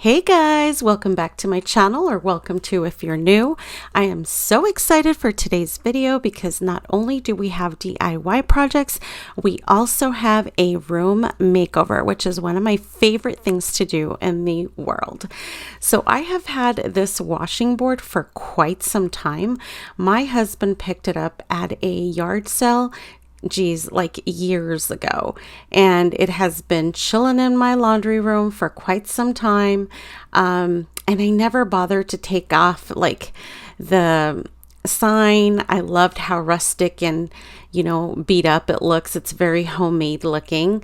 Hey guys, welcome back to my channel, or welcome to if you're new. I am so excited for today's video because not only do we have DIY projects, we also have a room makeover, which is one of my favorite things to do in the world. So I have had this washing board for quite some time. My husband picked it up at a yard sale like years ago, and it has been chilling in my laundry room for quite some time, and I never bothered to take off like the sign. I loved how rustic and beat up it looks. It's very homemade looking.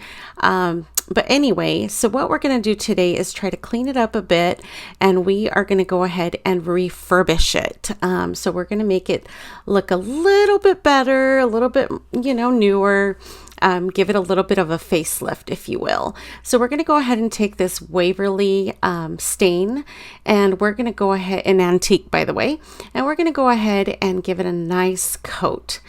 But anyway, so what we're going to do today is try to clean it up a bit, and we are going to go ahead and refurbish it. So we're going to make it look a little bit better, a little bit, newer, give it a little bit of a facelift, if you will. So we're going to go ahead and take this Waverly stain, and we're going to go ahead, an antique, by the way, and we're going to go ahead and give it a nice coat.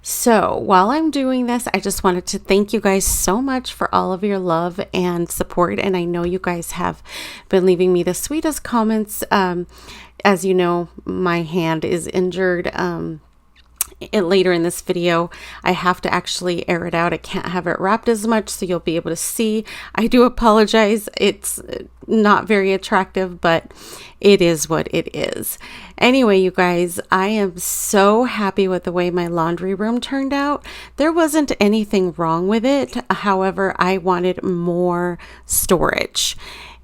So while I'm doing this, I just wanted to thank you guys so much for all of your love and support. And I know you guys have been leaving me the sweetest comments. As you know, my hand is injured. Later in this video, I have to actually air it out. I can't have it wrapped as much, so you'll be able to see. I do apologize. It's not very attractive, but it is what it is. Anyway, you guys, I am so happy with the way my laundry room turned out. There wasn't anything wrong with it. However, I wanted more storage,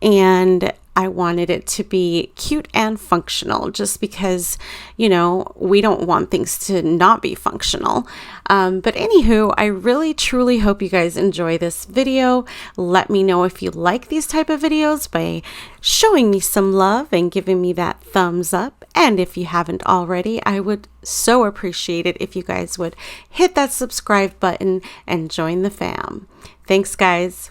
and I wanted it to be cute and functional, just because, we don't want things to not be functional. But anywho, I really truly hope you guys enjoy this video. Let me know if you like these type of videos by showing me some love and giving me that thumbs up. And if you haven't already, I would so appreciate it if you guys would hit that subscribe button and join the fam. Thanks, guys.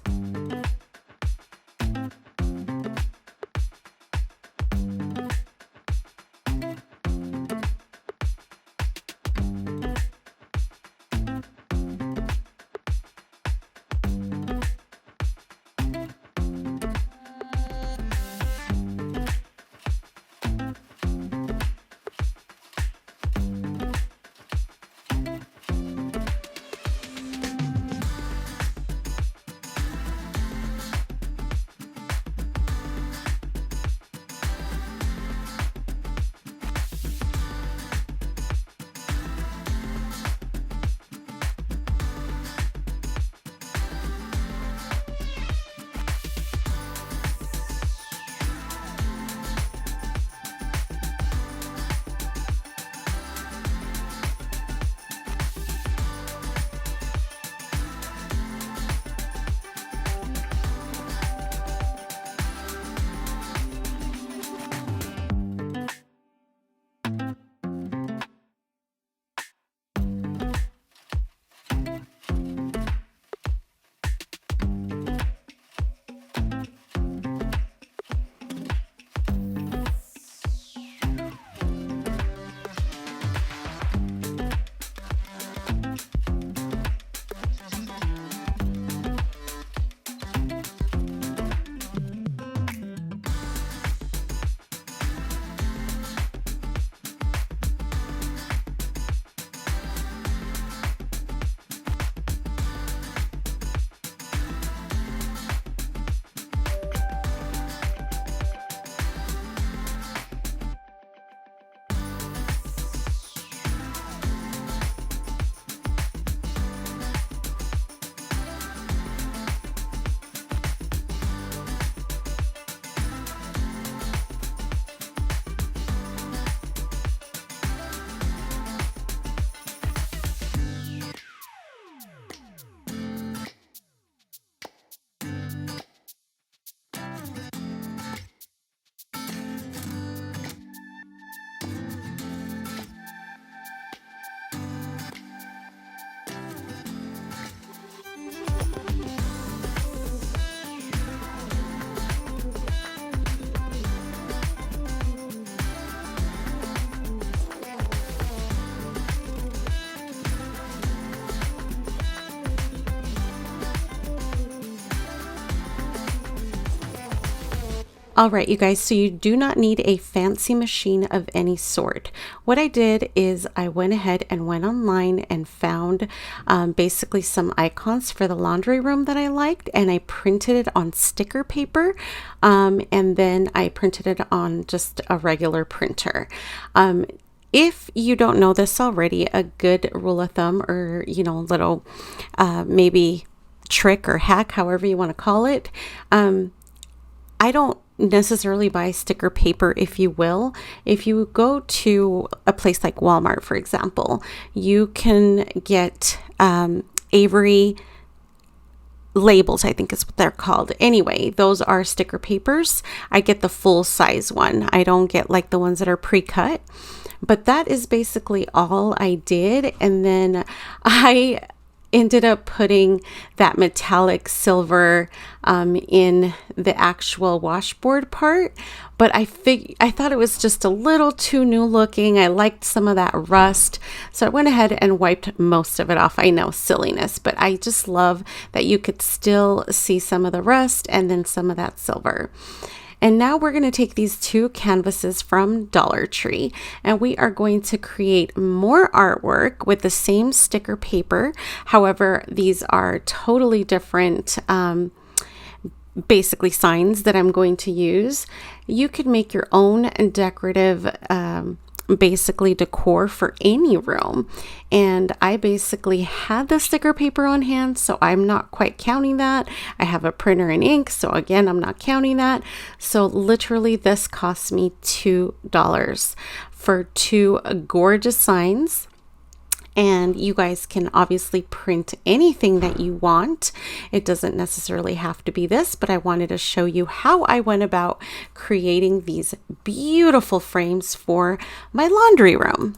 All right, you guys, so you do not need a fancy machine of any sort. What I did is I went ahead and went online and found basically some icons for the laundry room that I liked, and I printed it on sticker paper, and then I printed it on just a regular printer. If you don't know this already, a good rule of thumb, or little maybe trick or hack, however you want to call it, I don't necessarily buy sticker paper, if you will. If you go to a place like Walmart, for example, you can get Avery labels, I think is what they're called. Anyway, those are sticker papers. I get the full size one. I don't get like the ones that are pre-cut, but that is basically all I did. And then I ended up putting that metallic silver in the actual washboard part, but I thought it was just a little too new looking. I liked some of that rust, so I went ahead and wiped most of it off. I know, silliness, but I just love that you could still see some of the rust and then some of that silver. And now we're going to take these two canvases from Dollar Tree, and we are going to create more artwork with the same sticker paper. However, these are totally different basically signs that I'm going to use. You could make your own decorative basically decor for any room, and I basically had the sticker paper on hand, so I'm not quite counting that. I have a printer and ink, so again, I'm not counting that. So literally this cost me $2 for two gorgeous signs. And you guys can obviously print anything that you want. It doesn't necessarily have to be this, but I wanted to show you how I went about creating these beautiful frames for my laundry room.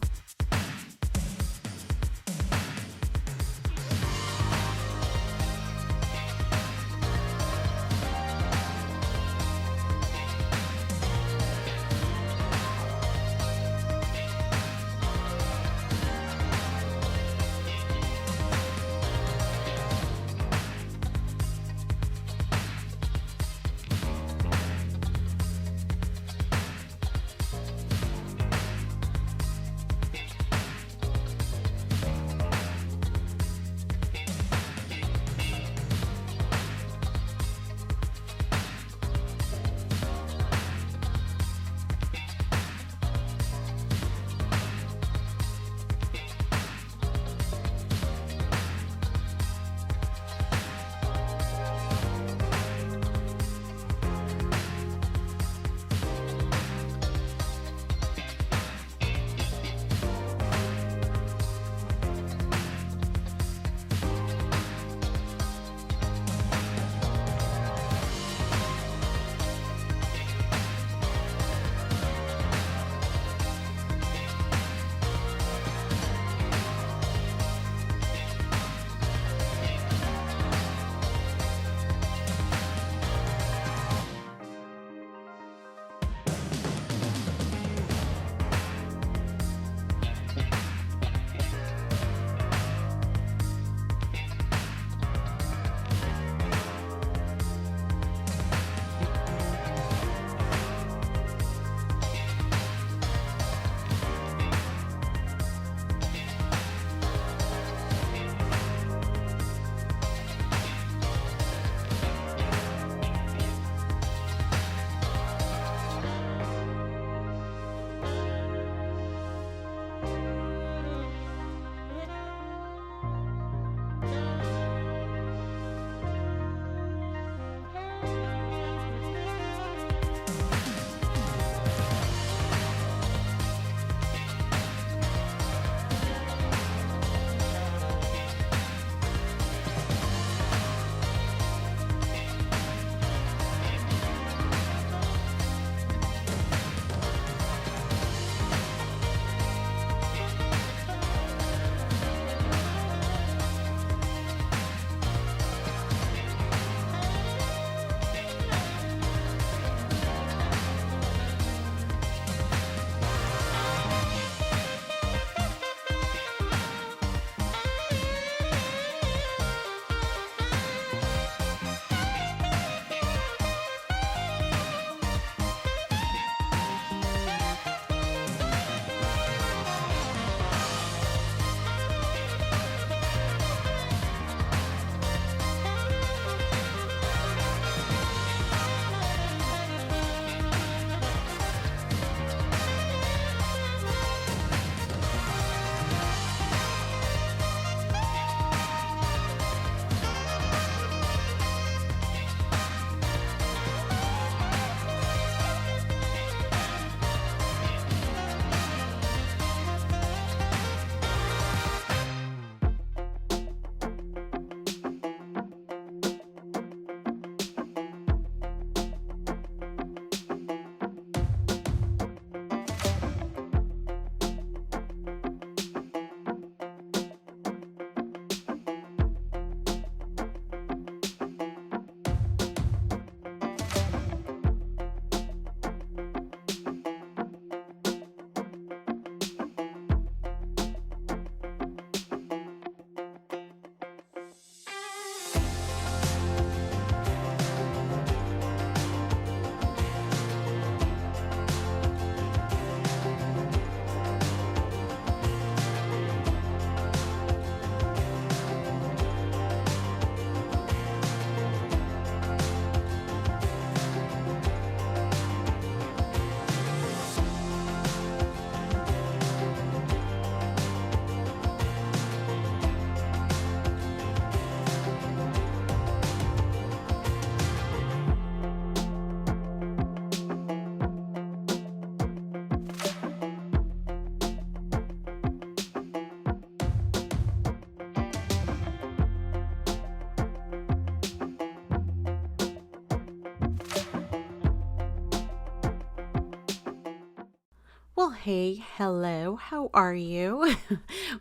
Well, hey, hello, how are you?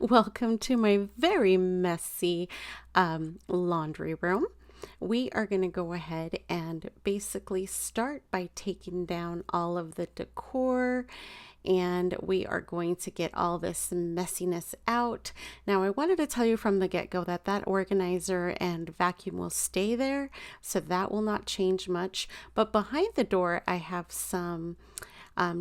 Welcome to my very messy laundry room. We are going to go ahead and basically start by taking down all of the decor, and we are going to get all this messiness out. Now, I wanted to tell you from the get-go that that organizer and vacuum will stay there, so that will not change much. But behind the door, I have some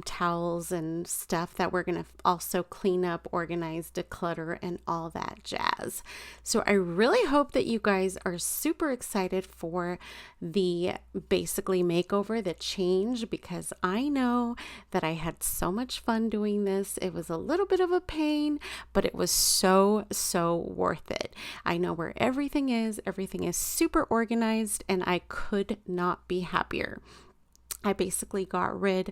towels and stuff that we're going to also clean up, organize, declutter, and all that jazz. So I really hope that you guys are super excited for the basically makeover, the change, because I know that I had so much fun doing this. It was a little bit of a pain, but it was so worth it. I know where everything is super organized, and I could not be happier. I basically got rid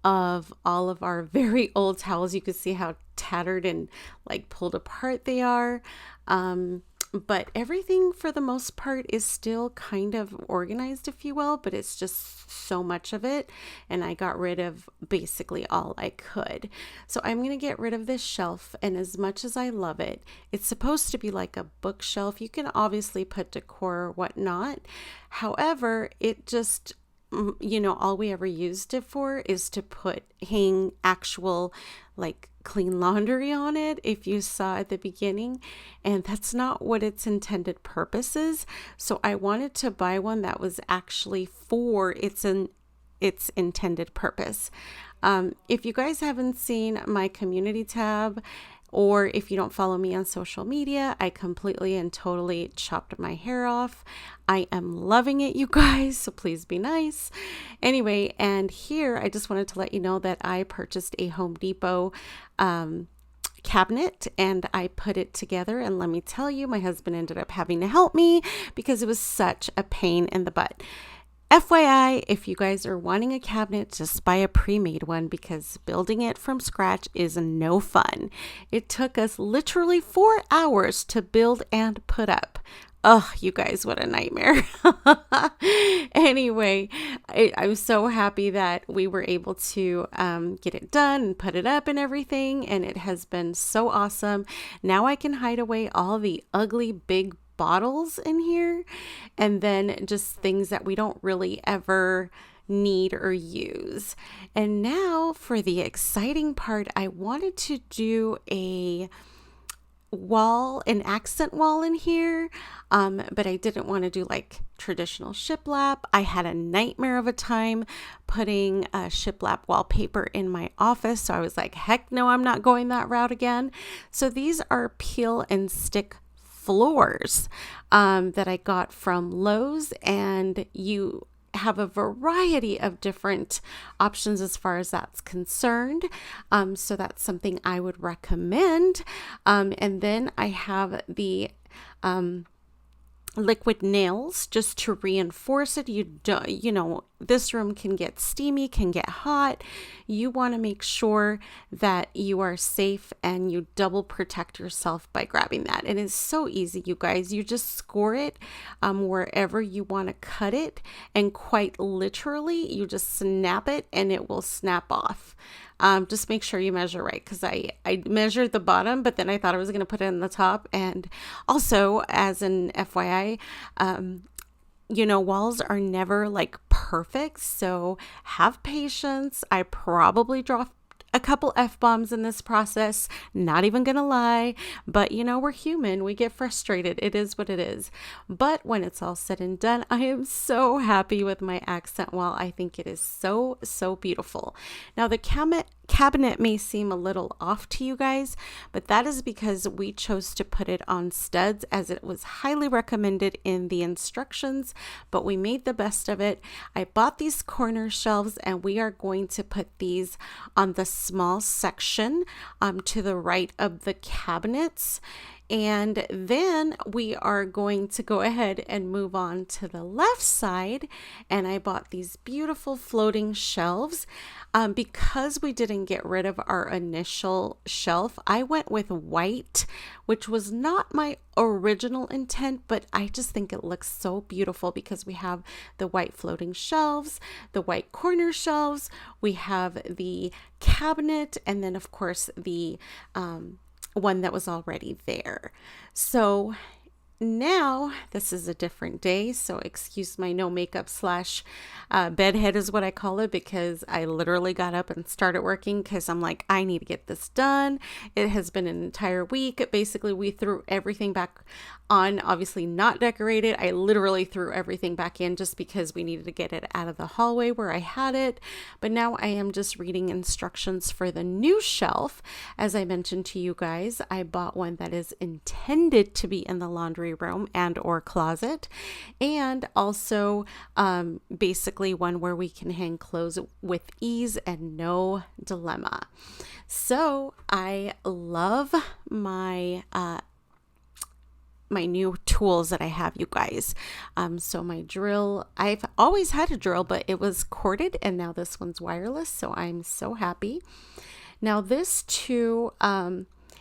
of all of our very old towels. You can see how tattered and like pulled apart they are. But everything for the most part is still kind of organized, if you will, but it's just so much of it. And I got rid of basically all I could. So I'm going to get rid of this shelf. And as much as I love it, it's supposed to be like a bookshelf. You can obviously put decor or whatnot. However, it just, all we ever used it for is to hang actual like clean laundry on it, if you saw at the beginning, and that's not what its intended purpose is. So I wanted to buy one that was actually for its intended purpose. If you guys haven't seen my community tab, or if you don't follow me on social media, I completely and totally chopped my hair off. I am loving it, you guys, so please be nice. Anyway, and here I just wanted to let you know that I purchased a Home Depot cabinet and I put it together, and let me tell you, my husband ended up having to help me because it was such a pain in the butt. FYI, if you guys are wanting a cabinet, just buy a pre-made one, because building it from scratch is no fun. It took us literally 4 hours to build and put up. Oh, you guys, what a nightmare. Anyway, I'm so happy that we were able to get it done and put it up and everything, and it has been so awesome. Now I can hide away all the ugly big bottles in here, and then just things that we don't really ever need or use. And now for the exciting part, I wanted to do an accent wall in here, but I didn't want to do like traditional shiplap. I had a nightmare of a time putting a shiplap wallpaper in my office, so I was like, heck no, I'm not going that route again. So these are peel and stick floors that I got from Lowe's, and you have a variety of different options as far as that's concerned. So that's something I would recommend. And then I have the liquid nails just to reinforce it. This room can get steamy, can get hot. You want to make sure that you are safe and you double protect yourself by grabbing that. It is so easy, you guys. You just score it wherever you want to cut it, and quite literally you just snap it and it will snap off. Just make sure you measure right, because I measured the bottom, but then I thought I was going to put it in the top. And also, as an FYI, walls are never like perfect, so have patience. I probably dropped a couple F-bombs in this process, not even gonna lie, but we're human, we get frustrated, it is what it is. But when it's all said and done, I am so happy with my accent wall. I think it is so beautiful. Now the cabinet may seem a little off to you guys, but that is because we chose to put it on studs, as it was highly recommended in the instructions, but we made the best of it. I bought these corner shelves, and we are going to put these on the small section to the right of the cabinets. And then we are going to go ahead and move on to the left side. And I bought these beautiful floating shelves. Because we didn't get rid of our initial shelf, I went with white, which was not my original intent, but I just think it looks so beautiful because we have the white floating shelves, the white corner shelves, we have the cabinet, and then of course the one that was already there. So now this is a different day, so excuse my no makeup slash bedhead is what I call it, because I literally got up and started working because I'm like, I need to get this done. It has been an entire week. Basically, we threw everything back on, obviously not decorated. I literally threw everything back in just because we needed to get it out of the hallway where I had it. But now I am just reading instructions for the new shelf. As I mentioned to you guys, I bought one that is intended to be in the laundry room and or closet, and also basically one where we can hang clothes with ease and no dilemma. So I love my my new tools that I have, you guys. So my drill, I've always had a drill, but it was corded, and now this one's wireless, so I'm so happy. Now this too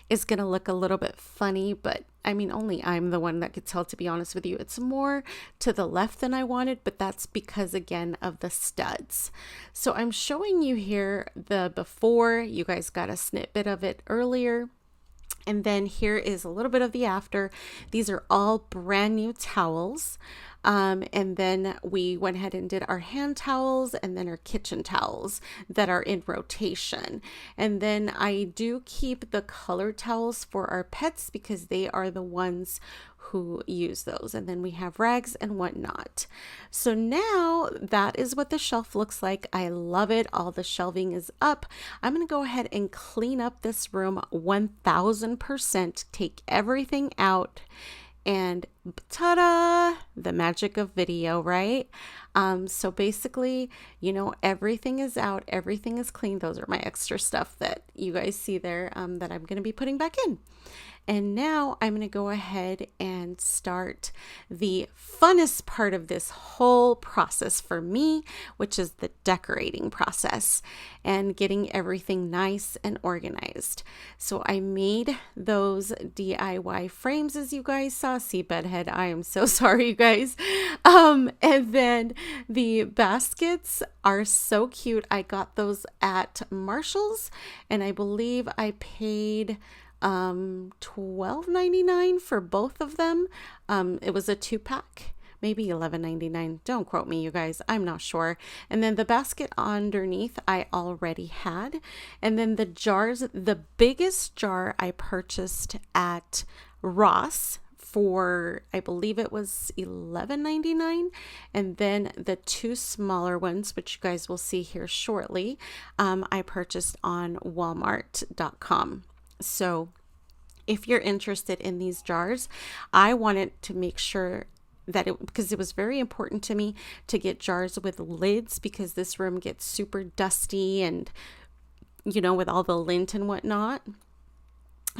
is gonna look a little bit funny, but I mean, only I'm the one that could tell, to be honest with you. It's more to the left than I wanted, but that's because, again, of the studs. So I'm showing you here the before. You guys got a snippet of it earlier. And then here is a little bit of the after. These are all brand new towels. And then we went ahead and did our hand towels and then our kitchen towels that are in rotation. And then I do keep the colored towels for our pets because they are the ones who use those. And then we have rags and whatnot. So now that is what the shelf looks like. I love it. All the shelving is up. I'm going to go ahead and clean up this room 1000%, take everything out, and ta-da, the magic of video, right? So basically, you know, everything is out, everything is clean. Those are my extra stuff that you guys see there that I'm going to be putting back in. And now I'm going to go ahead and start the funnest part of this whole process for me, which is the decorating process and getting everything nice and organized. So I made those DIY frames, as you guys saw. See, bedhead, I am so sorry, you guys. And then the baskets are so cute. I got those at Marshall's, and I believe I paid $12.99 for both of them. It was a 2-pack, maybe $11.99. Don't quote me, you guys, I'm not sure. And then the basket underneath I already had. And then the jars, the biggest jar I purchased at Ross for, I believe it was $11.99, and then the 2 smaller ones, which you guys will see here shortly, I purchased on Walmart.com. So if you're interested in these jars, I wanted to make sure that because it was very important to me to get jars with lids, because this room gets super dusty and, you know, with all the lint and whatnot.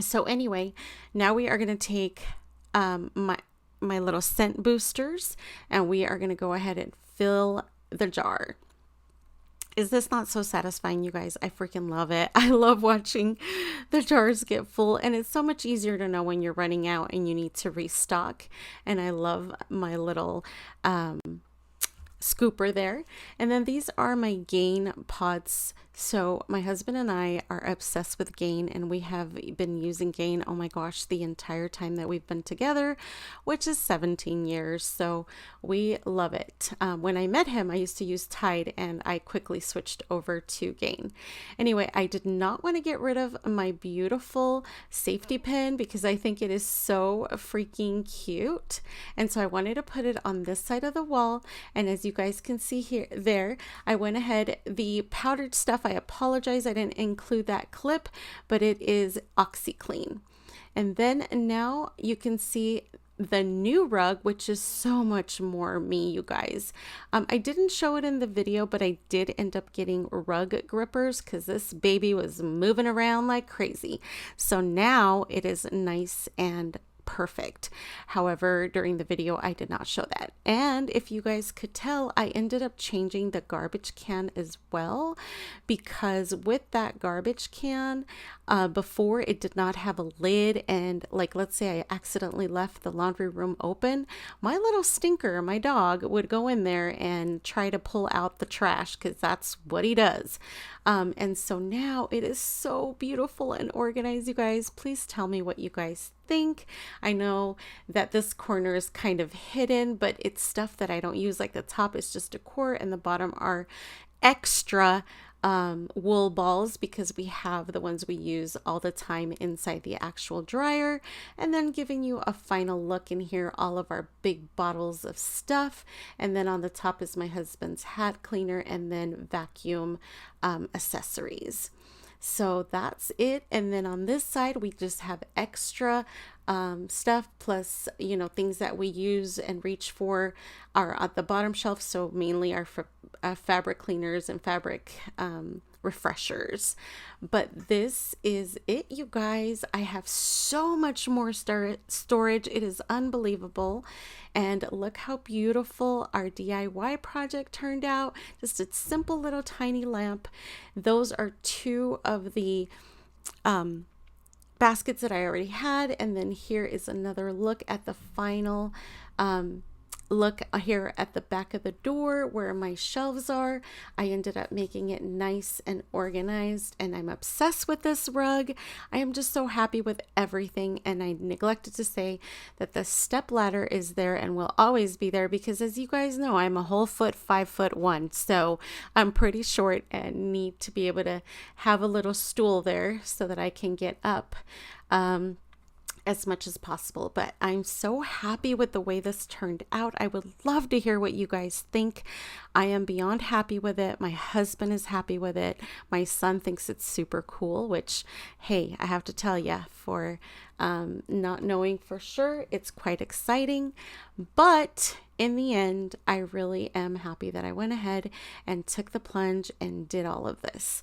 So anyway, now we are going to take my little scent boosters, and we are going to go ahead and fill the jar. Is this not so satisfying, you guys? I freaking love it. I love watching the jars get full, and it's so much easier to know when you're running out and you need to restock. And I love my little scooper there. And then these are my Gain pods. So my husband and I are obsessed with Gain, and we have been using Gain, oh my gosh, the entire time that we've been together, which is 17 years. So we love it. When I met him, I used to use Tide, and I quickly switched over to Gain. Anyway, I did not want to get rid of my beautiful safety pin because I think it is so freaking cute. And so I wanted to put it on this side of the wall. And as you guys can see here, there, I went ahead, the powdered stuff, I apologize, I didn't include that clip, but it is OxyClean. And then now you can see the new rug, which is so much more me, you guys. I didn't show it in the video, but I did end up getting rug grippers because this baby was moving around like crazy. So now it is nice and perfect. However, during the video, I did not show that. And if you guys could tell, I ended up changing the garbage can as well, because with that garbage can, before it did not have a lid, and like, let's say I accidentally left the laundry room open, my little stinker, my dog, would go in there and try to pull out the trash because that's what he does. And so now it is so beautiful and organized, you guys. Please tell me what you guys think. I know that this corner is kind of hidden, but it's stuff that I don't use. Like the top is just decor and the bottom are extra wool balls because we have the ones we use all the time inside the actual dryer. And then giving you a final look in here, all of our big bottles of stuff. And then on the top is my husband's hat cleaner and then vacuum accessories. So that's it. And then on this side, we just have extra stuff, plus, you know, things that we use and reach for are at the bottom shelf. So mainly our fabric cleaners and fabric refreshers. But this is it, you guys. I have so much more storage. It is unbelievable. And look how beautiful our DIY project turned out. Just a simple little tiny lamp. Those are two of the baskets that I already had. And then here is another look at the final look here at the back of the door where my shelves are. I ended up making it nice and organized, and I'm obsessed with this rug. I am just so happy with everything. And I neglected to say that the step ladder is there and will always be there because, as you guys know, I'm a whole foot 5'1", so I'm pretty short and need to be able to have a little stool there so that I can get up as much as possible. But I'm so happy with the way this turned out. I would love to hear what you guys think. I am beyond happy with it. My husband is happy with it. My son thinks it's super cool, which, hey, I have to tell you, for not knowing for sure, it's quite exciting. But in the end, I really am happy that I went ahead and took the plunge and did all of this.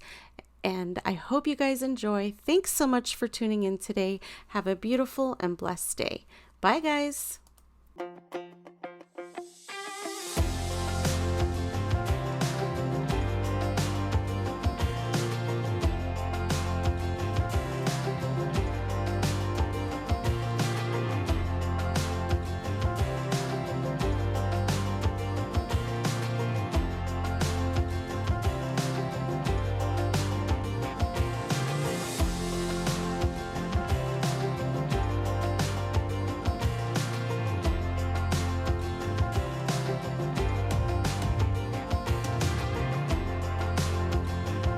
And I hope you guys enjoy. Thanks so much for tuning in today. Have a beautiful and blessed day. Bye, guys.